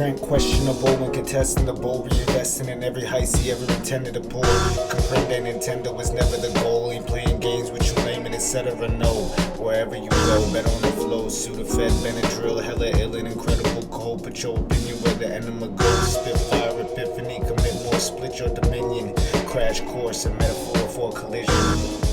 Rank questionable when contesting the bowl, reinvesting in every heist he ever intended to pull. Comprende Nintendo was never the goal. Ain't playing games with you lame and etc. No, wherever you go, bet on the flow. Sudafed, Benadryl, hella ill and incredible cold. Put your opinion where the enema goes. Spitfire, epiphany, commit more, split your dominion. Crash course, a metaphor for collision.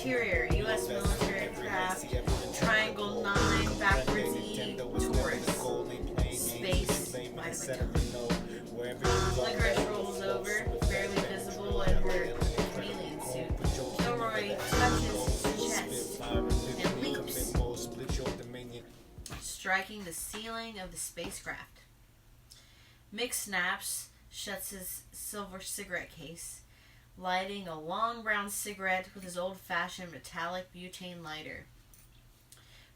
Interior, U.S. military craft, Triangle 9, backwards E, Taurus, space, vitamin Licorice rolls over, barely visible in her chameleon suit. Kilroy touches his chest and leaps, striking the ceiling of the spacecraft. Mick snaps, shuts his silver cigarette case, lighting a long brown cigarette with his old-fashioned metallic butane lighter.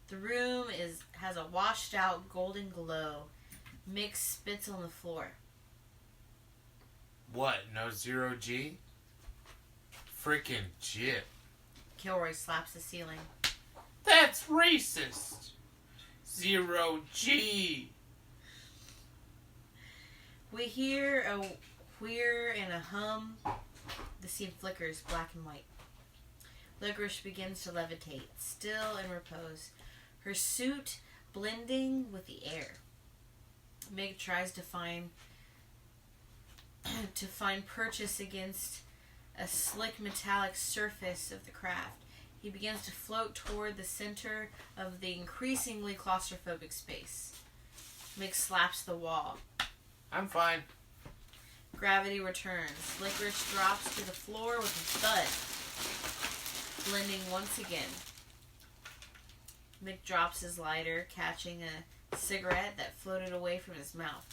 The room has a washed-out golden glow. Mick spits on the floor. What, no zero-G? Frickin' jip. Kilroy slaps the ceiling. That's racist! Zero-G! We hear a whir and a hum. The scene flickers black and white. Licorice begins to levitate, still in repose, her suit blending with the air. Meg tries to find purchase against a slick metallic surface of the craft. He begins to float toward the center of the increasingly claustrophobic space. Meg slaps the wall. I'm fine. Gravity returns. Licorice drops to the floor with a thud, blending once again. Mick drops his lighter, catching a cigarette that floated away from his mouth.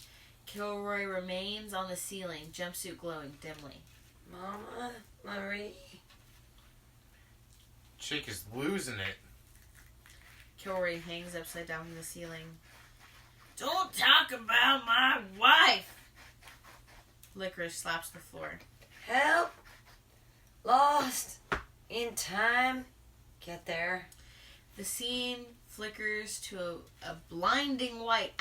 Kilroy remains on the ceiling, jumpsuit glowing dimly. Mama, Marie. Chick is losing it. Kilroy hangs upside down from the ceiling. Don't talk about my wife! Licorice slaps the floor. Help! Lost in time. Get there. The scene flickers to a blinding white,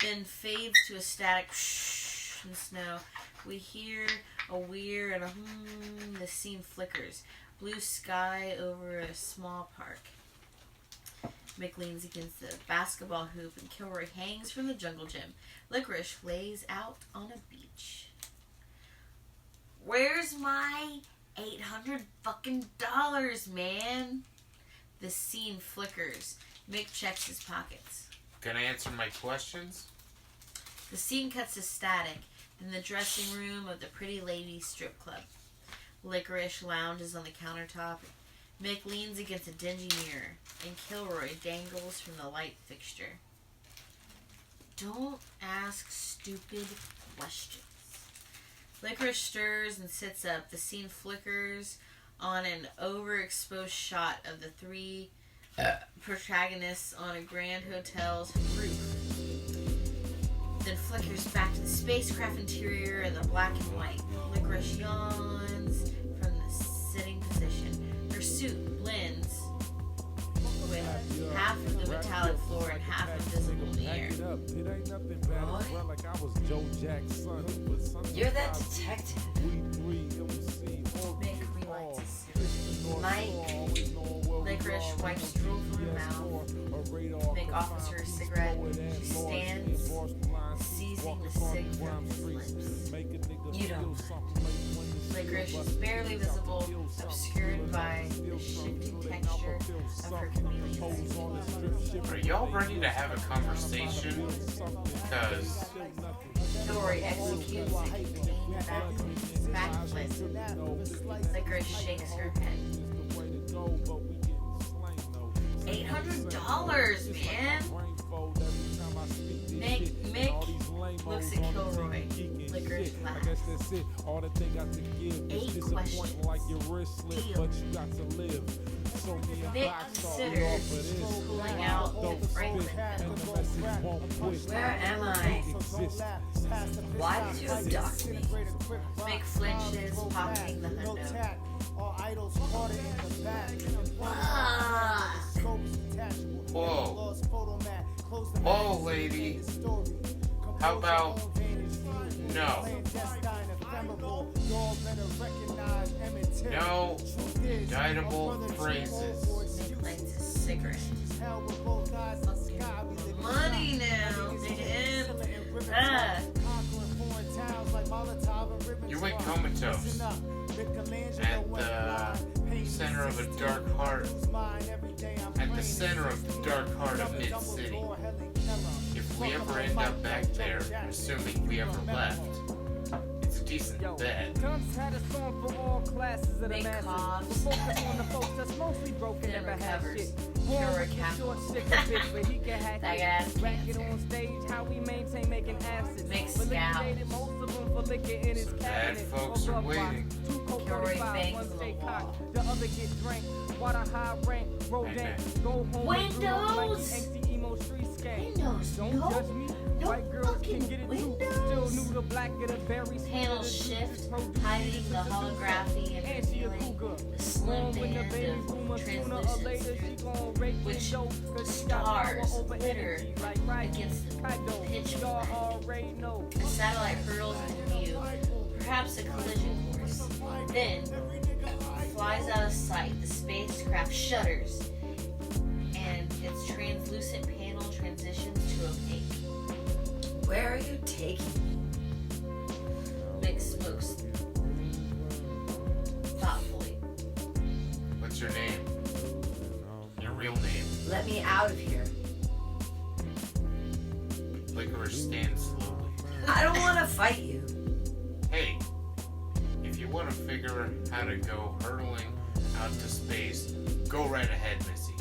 then fades to a static in the snow. We hear a whir and a the scene flickers. Blue sky over a small park. Mick leans against the basketball hoop and Kilroy hangs from the jungle gym. Licorice lays out on a beach. Where's my $800 fucking dollars, man? The scene flickers. Mick checks his pockets. Gonna answer my questions? The scene cuts to static in the dressing room of the Pretty Lady Strip Club. Licorice lounges on the countertop. Mick leans against a dingy mirror, and Kilroy dangles from the light fixture. Don't ask stupid questions. Licorice stirs and sits up. The scene flickers on an overexposed shot of the three protagonists on a grand hotel's roof. Then flickers back to the spacecraft interior in the black and white. Licorice yawns from the sitting position. Her suit blends with half of the metallic floor and half invisible in the air. You're that detective. Mick relights his cigarette. Mike. Licorice wipes drool from her mouth. Mick offers her a cigarette. She stands, seizing the cig from his lips. You don't. Licorice is barely visible, obscured by the shifting texture of her chameleon suit. Are y'all ready to have a conversation? Because Kilroy executes a contained backflip. Licorice shakes her head. $800, man. Mick looks at Kilroy. Licorice laughs. 8 questions. Deal. Mick considers pulling out the Franklin pen. Where am I? Why did you abduct me? Mick flinches, pocketing the hundo. Whoa. Whoa, lady. How about no? No indictable phrases. Mick lights a cigarette. Money now, man. Ah. You went comatose at the center of a dark heart. At the center of the dark heart of Mid-City. If we ever end up back there, assuming we ever left, it's a decent bet. Mick coughs. Then recovers. Kilroy cackles. That guy's cancer. Mick scowls. Some bad folks are waiting. Kilroy bangs on the wall. Amen. Windows! Windows, no fucking windows. Panels shift, hiding the holography and revealing the slim band of translucence through which the stars glitter against the pitch black. A satellite hurtles into view, perhaps a collision course. Then flies out of sight. The spacecraft shudders, and its translucent panel transitions to opaque. Where are you taking me? Mick smokes thoughtfully. What's your name? Your real name? Let me out of here. Licorice stands slowly. I don't want to fight you. Hey, if you want to figure how to go hurtling out to space, go right ahead, Missy.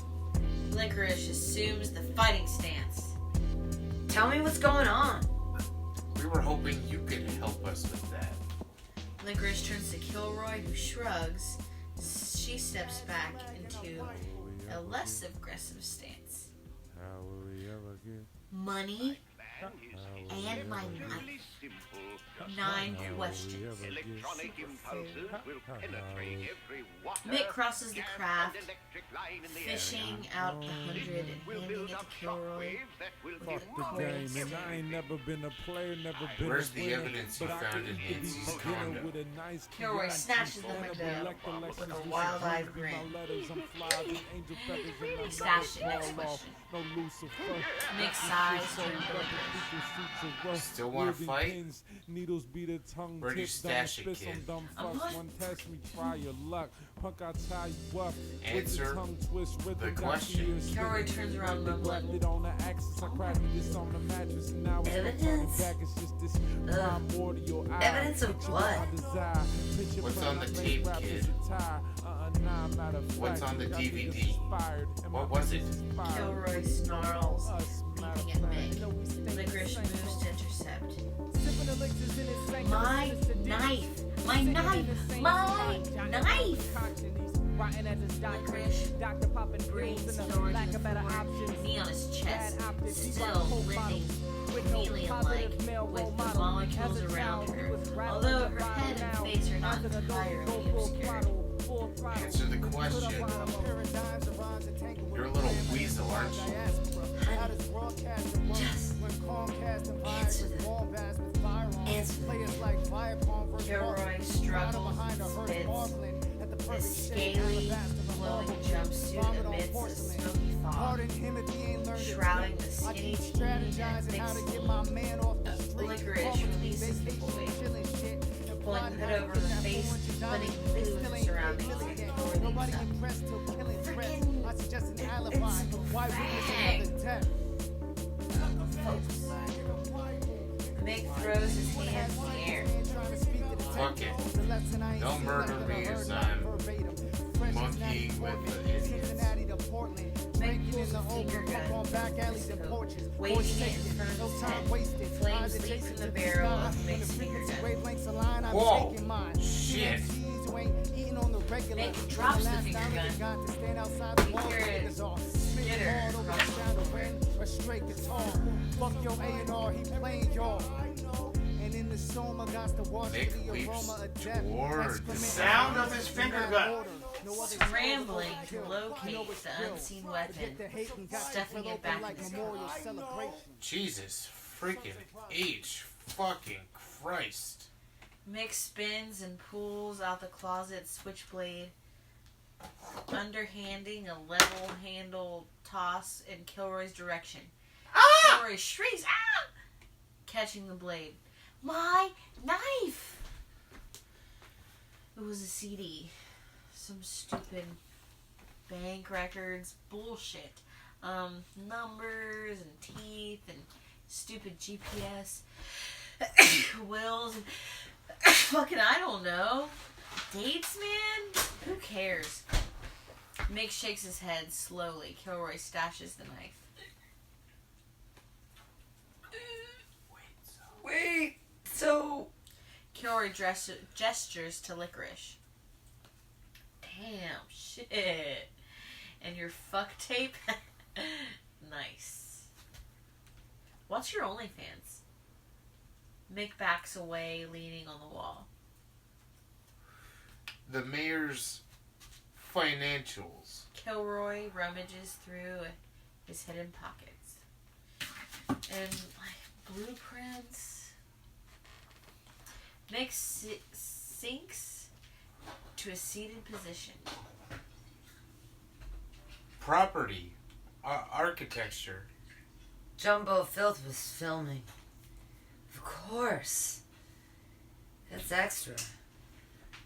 Licorice assumes the fighting stance. Tell me what's going on. We were hoping you could help us with that. Licorice turns to Kilroy, who shrugs. She steps back into a less aggressive stance. Money and my knife. 9 questions. Mick crosses the craft, fishing out the 100 and handing it to Kilroy with a cold stare. Where's the evidence you found in Nancy's condo? Kilroy snatches the window with a wild-eyed grin. Stashed it. Next question. Mick sighs, turning to Licorice. Still want to fight? Where do you stash it, kid? Answer the question. Kilroy turns around mumbling. Evidence? Evidence of what? What's on the tape, kid? What's on the DVD? What was it? Kilroy snarls, leaping at Mick. Licorice moves to intercept. My knife! My knife! My knife! Licorice breathes towards the forward, knee on his chest, still blending chameleon-like with the molecules around her, although her head and face are not entirely obscured. Answer the question. You're a little weasel, aren't you? Just answer them. Kilroy struggles and spits, his scaly, glowing jumpsuit amidst a smoky fog, shrouding the skinny teeny that Mick's Licorice releases the boy, pulling the hood over her face, letting glue in the surroundings and ignoring the freaking invincible fag. Folks, Mick throws his hands in the air. Fuck it. Don't murder me as I'm monkeying with the idiots. Mick pulls a finger gun, waving it in front of his head. Flames leap from the barrel of Mick's finger gun. Whoa! Shit! Mick drops the finger gun. You hear it skitter across the floor. Mick leaps towards The sound of his finger gun. Scrambling to locate the unseen weapon, stuffing it back in his pocket. Jesus freaking H fucking Christ. Mick spins and pulls out the closet switchblade, underhanding a level handle toss in Kilroy's direction. Kilroy shrieks, "Ah!" catching the blade. My knife! It was a CD. Some stupid bank records bullshit. Numbers and teeth and stupid GPS wills and fucking I don't know. Dates, man? Who cares? Mick shakes his head slowly. Kilroy stashes the knife. Wait, so... Kilroy gestures to Licorice. Damn, shit. And your fuck tape? Nice. What's your OnlyFans? Mick backs away, leaning on the wall. The mayor's financials. Kilroy rummages through his hidden pockets. And, like, blueprints. Mick sinks to a seated position. Property. Architecture. Jumbo Filth was filming. Of course. That's extra.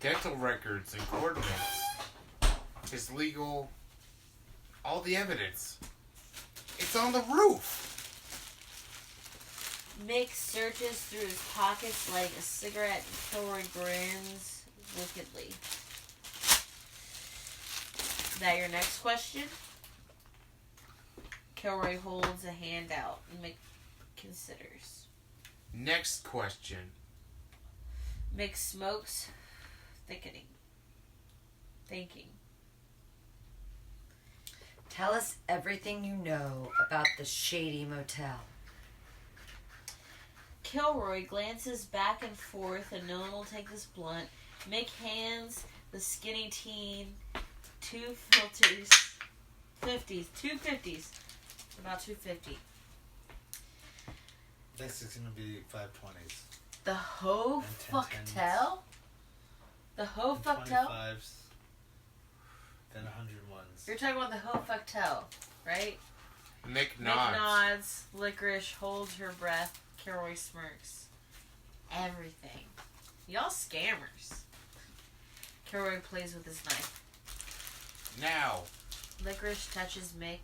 Dental records and coordinates. His legal... all the evidence. It's on the roof! Mick searches through his pockets like a cigarette and Kilroy grins wickedly. Is that your next question? Kilroy holds a hand out and Mick considers. Next question. Mick smokes, thinking. Tell us everything you know about the shady motel. Kilroy glances back and forth and no one will take this blunt. Mick hands the skinny teen two 50s. About 250. This is gonna be 520s. The Ho And 10 Fucktel? The Ho Fucktel? 25s. Then 101s. You're talking about the Ho Fucktel, right? Mick Mick nods. nods. Licorice holds her breath. Kilroy smirks. Everything. Y'all scammers. Kilroy plays with his knife. Now. Licorice touches Mick.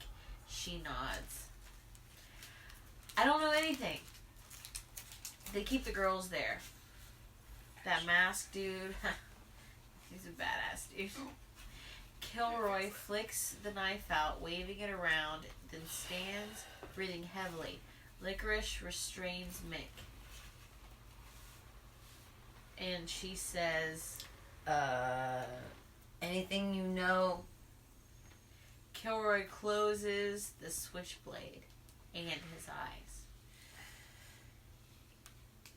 She nods. I don't know anything. They keep the girls there. That masked dude. He's a badass dude. Kilroy flicks the knife out, waving it around, then stands, breathing heavily. Licorice restrains Mick. And she says, Anything you know? Kilroy closes the switchblade and his eyes.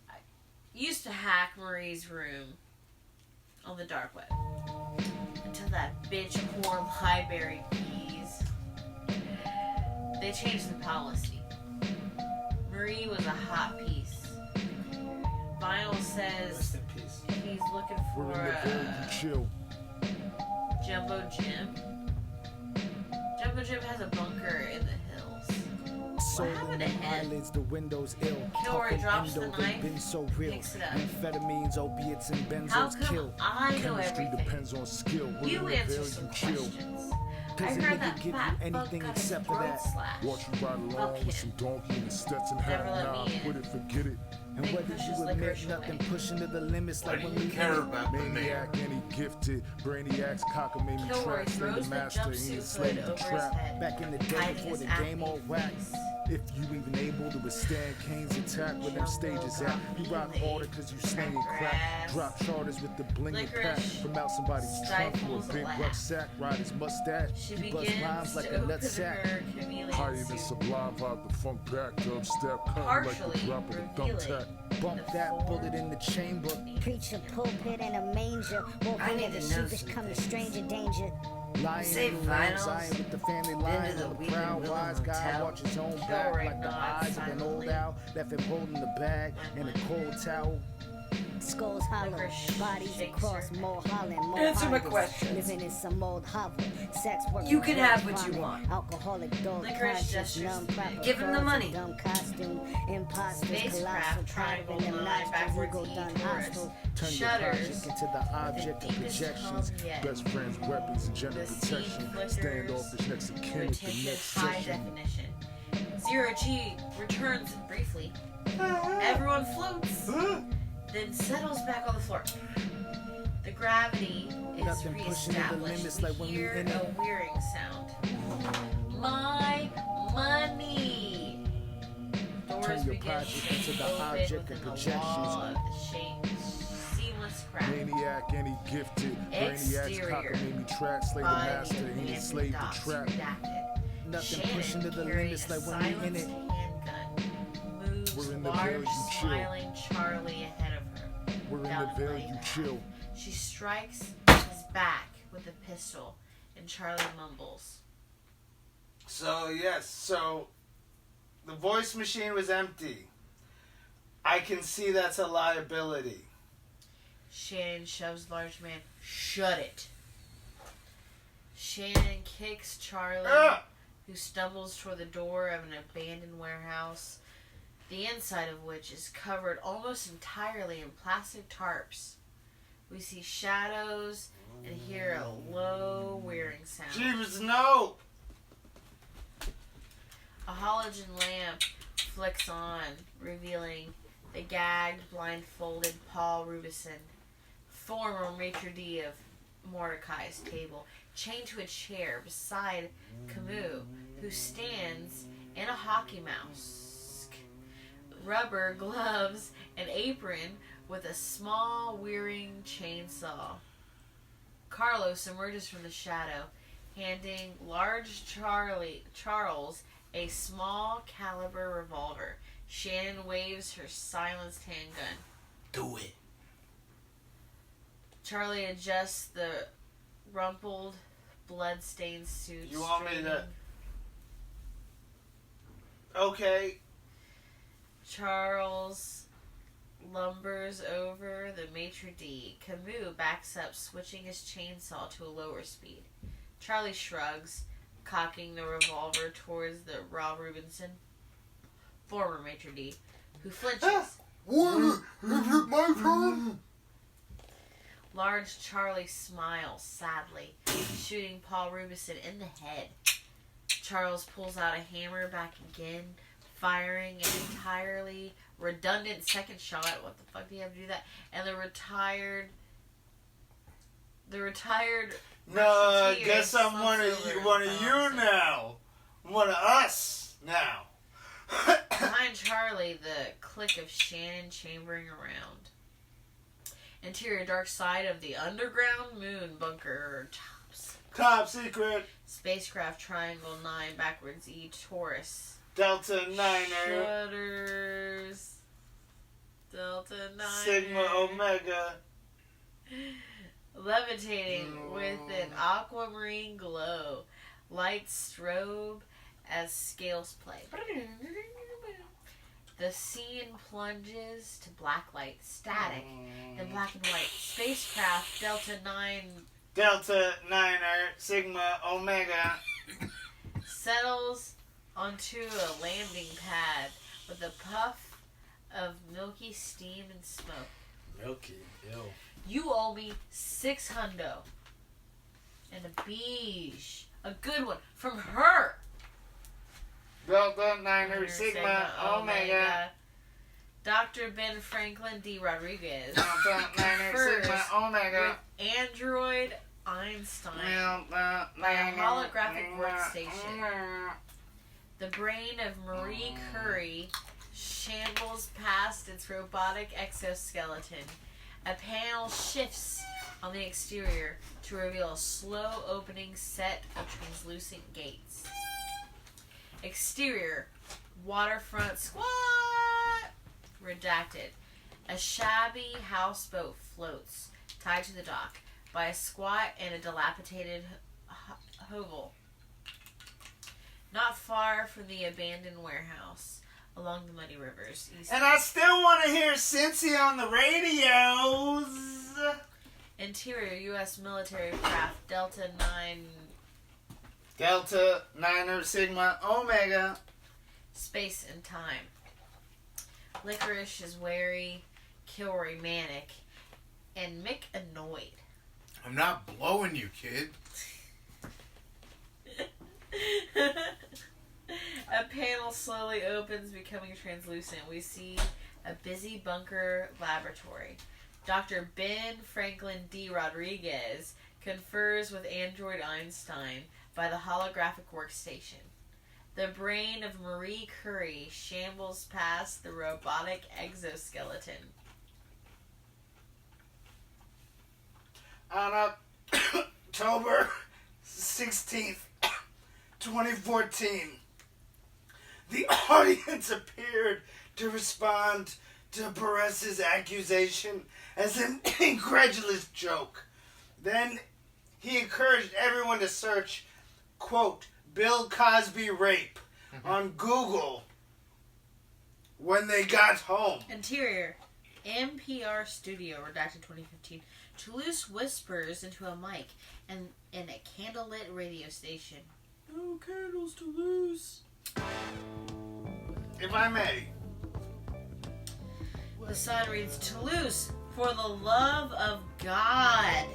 I used to hack Marie's room on the dark web until that bitch whore library bees. They changed the policy. Marie was a hot piece. Vinyl says Rest in peace. he's looking for Jumbo Jim. Jumbo Jim has a bunker in the hills. What happened to him? The windows ill. Kilroy drops the knife, Been so real. picks it up. Amphetamines, opiates, and How benzos come kill. I know Chemistry everything? depends on skill. You Will answer reveal some you chill. questions. I Cause a heard nigga that give you fat fuck anything got his except for throat that. slashed. Watch you ride Fuck along him. with some donkey and a Stetson Never hat. let Nah, me in. put it, forget it. And Big whether pushes you licorice admit nothing, away. pushing to the limits Why like do when you we care about the maniac, mayor? any gifted, brainiacs, cocker made me Kilroy track, slay the throws the master, jumpsuit he hood enslaved the over his trap. head, Back in the day hiding before his the game all acne whacked. face. If you even able to withstand Kane's attack where them stages at, you rock harder cause you slinging crack. Drop charters with the bling and pack from out somebody's trunk for a Stifles a big laugh. rucksack. Ride his mustache, She he bust begins rhymes like to a open nutsack. her chameleon Higher than suit, sublime vibe, the funk back, dubstep, cutting like partially the drop of a revealing thumbtack. Bump the that form bullet in the chamber. Preacher, pulpit, and a manger. Walk I in need the to know sheepish, come to something. stranger danger. Lying Say in the rings, vinyls? lying with the family Been line. to the On the Weeping proud Willow wise guy Hotel? watch his own back Kilroy like the nods eyes of an old silently. owl. Left him holding the bag and a cold towel. Skulls hollow, Licorice bodies shakes across her head. Mulholland, Answer my Mohondas. questions. Living in some old hovel, sex work. You can have what you want. Alcoholic dog Licorice conscious, gestures numb to proper me. Give him the clothes, money. Dumb costume, imposters, Spacecraft, colossal triangle tribe, and them 9, nostrils, backwards ego E, done Taurus. hostile. Turn your Shudders project into the object of deepest projections. hum yet. Best friends, weapons, and general The scene protection. flickers Standoffish next to to kin with the attention next high session. definition. Zero G returns briefly. Everyone floats, then settles back on the floor. The gravity is Nothing pushing to the reestablished. limits We like when we hear in a it. whirring sound. My money. Doors Turn your begin project into the open object within of the projections. wall of the seamless craft. Maniac, any gifted, brainiacs, Exterior. cocker made me track, slay the Body master, he abandoned enslaved the docks trap. redacted. Nothing Shannon pushing to the carrying limits a like when we in it. silenced handgun moves We're in the large, village, you chill. smiling Charlie ahead of her. We're in down the veil, lane you path. chill. She strikes his back with a pistol, and Charlie mumbles. So, yes, so the voice machine was empty. I can see that's a liability. Shannon shoves large man. Shut it. Shannon kicks Charlie, Ah! who stumbles toward the door of an abandoned warehouse, the inside of which is covered almost entirely in plastic tarps. We see shadows and hear a low whirring sound. Jeeves, no! A halogen lamp flicks on, revealing the gagged, blindfolded Paul Rubeson, former maitre d' of Mordecai's table, chained to a chair beside Camus, who stands in a hockey mask, rubber gloves, and apron with a small whirring chainsaw. Carlos emerges from the shadow, handing large Charles a small caliber revolver. Shannon waves her silenced handgun. Do it. Charlie adjusts the rumpled, blood-stained suit. You want me to- straightening. Okay. Charles lumbers over the maitre d'. Camus backs up, switching his chainsaw to a lower speed. Charlie shrugs, cocking the revolver towards the Raw Rubenson, former maitre d', who flinches. What? Is it my turn? Large Charlie smiles sadly, shooting Paul Rubeson in the head. Charles pulls out a hammer back again, firing an entirely redundant second shot. What the fuck do you have to do that? And the retired No, I Musketeer guess I'm slumps one over of and you falls. now. I'm one of us now. Behind Charlie, the click of Shannon chambering around. Interior dark side of the underground moon bunker tops. Top secret. Spacecraft Triangle 9 backwards E Taurus. Delta Niner. Shutters. Delta 9. Sigma Omega. Levitating with an aquamarine glow. Lights strobe as scales play. The scene plunges to black light, static, then black and white. Spacecraft Delta 9 Delta Niner. Sigma Omega. settles onto a landing pad with a puff of milky steam and smoke. Milky. Ew. You owe me $600 and a beige, a good one from her. Delta Niner. Sigma Omega. Dr. Ben Franklin D. Rodriguez First, with Omega. Android Einstein by a holographic workstation. The brain of Marie Curie shambles past its robotic exoskeleton. A panel shifts on the exterior to reveal a slow opening set of translucent gates. Exterior, waterfront squat. Redacted. A shabby houseboat floats, tied to the dock, by a squat and a dilapidated hovel. Not far from the abandoned warehouse, along the muddy rivers. And I still want to hear Cincy on the radios. Interior, U.S. military craft, Delta 9er Sigma Omega. Space and time. Licorice is wary, Kilroy manic, and Mick annoyed. I'm not blowing you, kid. A panel slowly opens, becoming translucent. We see a busy bunker laboratory. Dr. Ben Franklin D. Rodriguez confers with Android Einstein by the holographic workstation. The brain of Marie Curie shambles past the robotic exoskeleton. On October 16th, 2014, the audience appeared to respond to Perez's accusation as an incredulous joke. Then he encouraged everyone to search, quote, Bill Cosby rape on Google when they got home. Interior, NPR studio, redacted 2015. Toulouse whispers into a mic and in a candlelit radio station. No candles, Toulouse. If I may. The sign reads, Toulouse, for the love of God.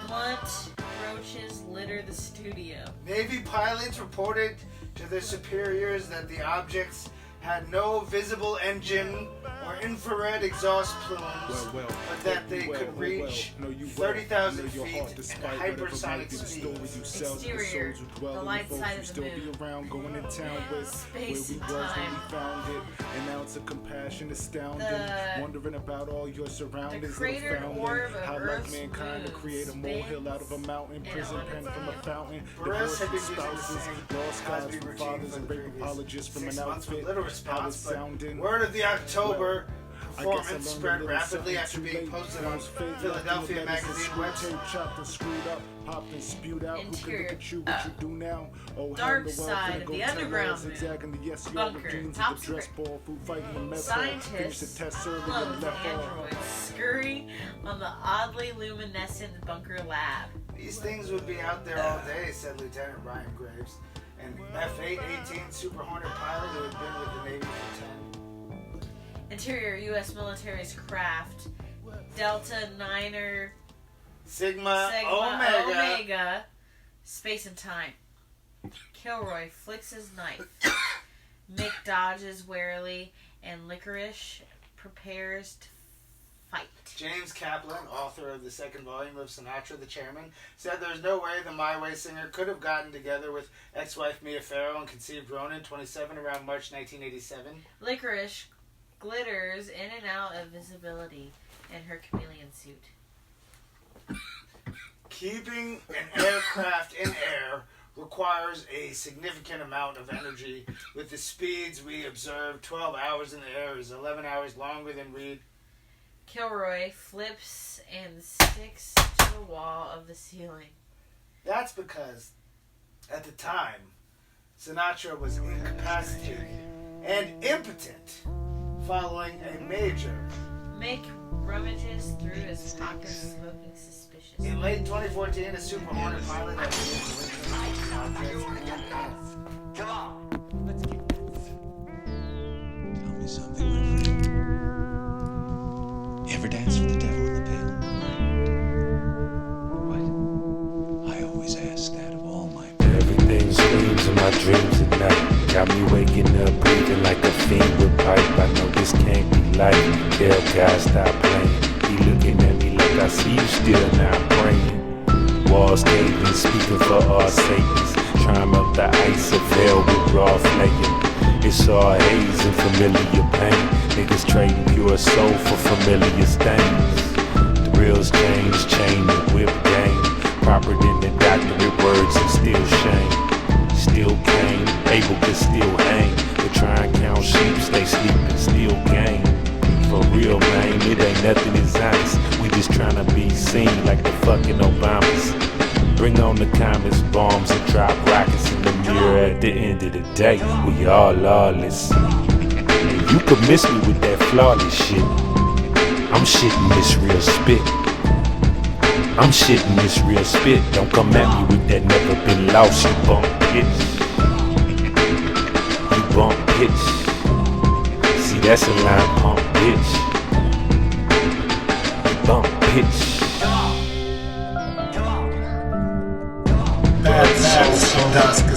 Blunt roaches litter the studio. Navy pilots reported to their superiors that the objects had no visible engine or infrared exhaust plumes, but that they could reach 30,000 feet at hypersonic speeds. Exterior, the light side of the moon. Going in town with Space where we and was when time. we found it. An ounce of compassion astounding. Wondering about all your surroundings. The that cratered are founding. orb of How like Earth's mankind to moon create a molehill out of a mountain. spins Prison in pen on from a its fountain. Perez had Divorces, been using the spouses, same lost guys Cosby from routine fathers for and the rape previous apologists from 6 an months with outfit. little How response, it's but sounding. word of the October I guess I performance learned a spread little rapidly something after too being late. posted I on was fake, Philadelphia like Magazine screw website. tape, chopped and screwed up, popped and spewed out. Who Interior, can look at you? What you do now? Oh, dark hell, the side finna of go the tell underground us moon. exactly the yes, you Bunker, all dreams top of the dress secret. ball, food fighting the mess hall. Finish the Scientists, test early and clones, left and off. androids scurry on the oddly luminescent bunker lab. These things would be out there all day, said Lieutenant Brian Graves, an F-8-18 Super Hornet pilot who had been with the Navy for 10. Interior, U.S. military's craft, Delta 9er Sigma, Sigma Omega. Omega, space and time. Kilroy flicks his knife. Mick dodges warily, and Licorice prepares to fight. James Kaplan, author of the second volume of Sinatra the Chairman, said there's no way the My Way singer could have gotten together with ex-wife Mia Farrow and conceived Ronan, 27, around March 1987. Licorice glitters in and out of visibility in her chameleon suit. Keeping an aircraft in air requires a significant amount of energy. With the speeds we observe, 12 hours in the air is 11 hours longer than Reed. Kilroy flips and sticks to the wall of the ceiling. That's because, at the time, Sinatra was incapacitated and impotent following a major. Mick rummages through his pockets, smoking suspiciously. In late 2014, a Super Hornet pilot had Come on, let's get this. Tell me something, my friend. You ever dance with the devil in the pit? What? I always ask that of all my Everything screams in my dreams at night. Got me waking up breathing like a fiend with pipe. I know this can't be life. Tell God stop playing. He looking at me like I see you still not praying. Walls caving, speaking for all Satans. Trying up the ice, a veil with raw flaying. It's all haze and familiar pain. Niggas trading pure soul for familiar stains. The reals change, chain and whip game. Proper than the doctorate words and still shame. Still came, able to still hang. But try and count sheep, stay sleeping, still game. For real, man, it ain't nothing is honest. We just tryna be seen like the fucking Obamas. Bring on the comets, bombs, and drop rockets in the mirror at the end of the day. We all lawless. And you could miss me with that flawless shit. I'm shitting this real spit. I'm shitting this real spit. Don't come at me with that never been lost. You bump pitch. You bump pitch. See, that's a line pump bitch. You bump pitch. Dosca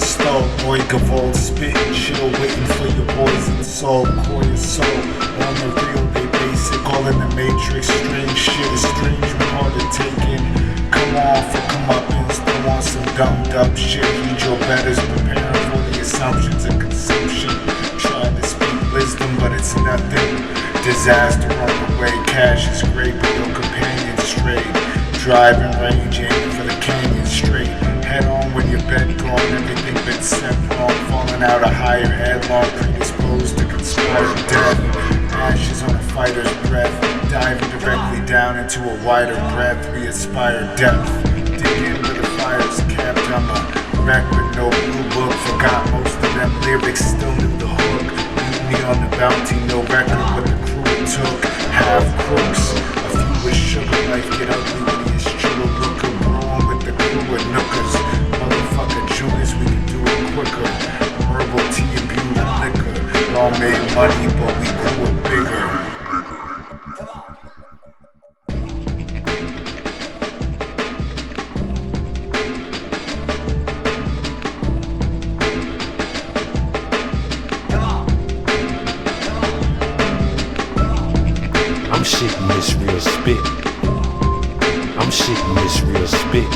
boy Gavold spitting chill, waiting for your poison soul, core your soul. On the real, they basic, all in the matrix. Strange shit is strange, but hard to take in. Come on for comeuppance, don't want some gummed up shit. Heed your betters, preparing for the assumptions of consumption. Trying to speak wisdom, but it's nothing. Disaster on the way, cash is great, but your companion's straight. Driving range, aiming for the canyon straight. Head on when your bed gone, everything been set wrong. Falling out a higher headlong, predisposed to conspire death. Ashes on a fighter's breath, diving directly down into a wider breath. We aspire depth, dig in where the fire's kept. I'm a wreck with no blue book, forgot most of them lyrics, still knew the hook. Mutiny on the bounty, no record what the crew it took. Half crooks, a few with sugar, life get ugly when he's true. Look a brewing with the crew of nookers. Motherfucker Judas, we can do it quicker. Herbal tea and beauty liquor. All made money, but we grew it bigger. I'm shitting this real spit. I'm shitting this real spit.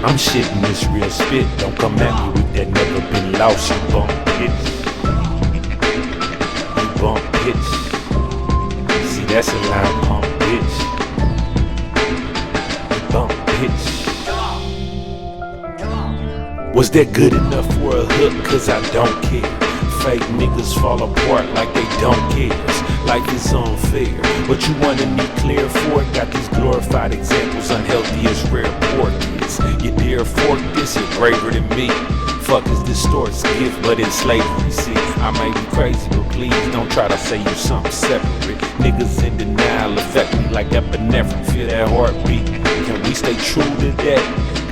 I'm shitting this real spit. Don't come at me with that never been lost. You bump pitch. You bump pitch. See, that's a line pump bitch. You bump pitch. Was that good enough for a hook? Cause I don't care. Fake niggas fall apart like they don't care. Life is unfair, but you wanna be clear for it. Got these glorified examples, unhealthy as rare pork is. You dare fork this, you're braver than me. Fuck is distorts gift, but it's slavery. See, I may be crazy, but please don't try to say you something separate. Niggas in denial affect me like epinephrine. Feel that heartbeat. Can we stay true to that?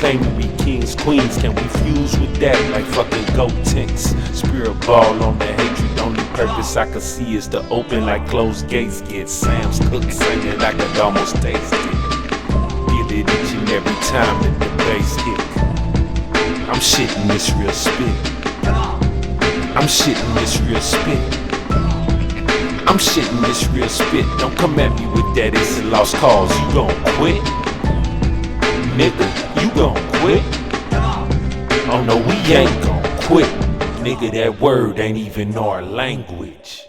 Claim to be kings, queens, can we fuse with that? Like fucking goat tinks. Spirit ball on the hatred, only purpose I can see is to open like closed gates get. Sam's cook singing, I could almost taste it. Feel it each and every time that the bass hit. I'm shitting this real spit. I'm shitting this real spit. I'm shitting this real spit. Don't come at me with that, it's a lost cause. You gon' quit? Nigga, you gon' quit? Oh no, we ain't gon' quit. Nigga, that word ain't even our language.